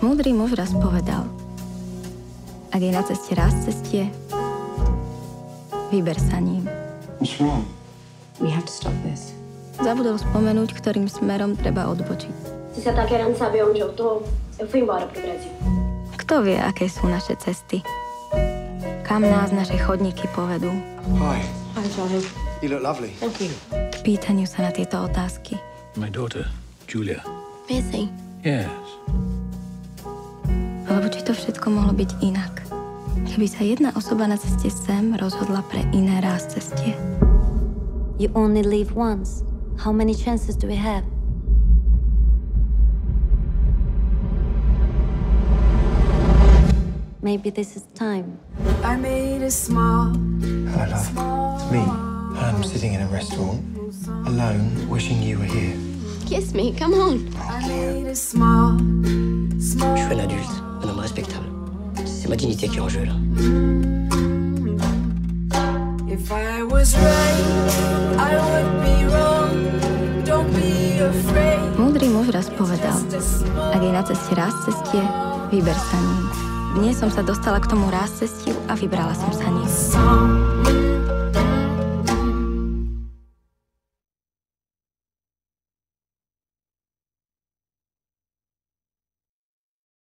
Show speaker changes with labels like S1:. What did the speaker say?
S1: Múdry muž raz povedal, ak je na ceste raz cestie, vyber sa ním.
S2: What's wrong? We have to stop this.
S1: Zabudol spomenúť, ktorým smerom treba odbočiť.
S3: Se você tá querendo saber onde eu tô, eu fui embora pro Brasil.
S1: Kto vie, aké sú naše cesty? Kam nás naše chodníky povedú?
S4: Hi.
S3: Hi, Charlie.
S4: You look lovely.
S3: Thank you.
S1: K pýtaniu sa na tieto otázky.
S5: My daughter, Julia.
S3: Busy.
S5: Yes.
S1: Alebo či to všetko mohlo byť inak. Keby sa jedna osoba na ceste sem rozhodla pre iné ráz cestie.
S6: You only live once. How many chances do we have? Maybe this is time.
S7: I made a small.
S4: Hello, love. It's me. I'm sitting in a restaurant, alone, wishing you were here.
S3: Kiss me, come on.
S7: I made a small.
S8: Je suis un adulte, un homme respectable. C'est ma dignité qui est en jeu, là.
S7: If I was right, I would be wrong. Don't be afraid.
S1: Múdry muž raz povedal, ak je na ceste ráz cestie, vyber sa ním. Dnes som sa dostala k tomu ráz cestiu a vybrala som sa ním.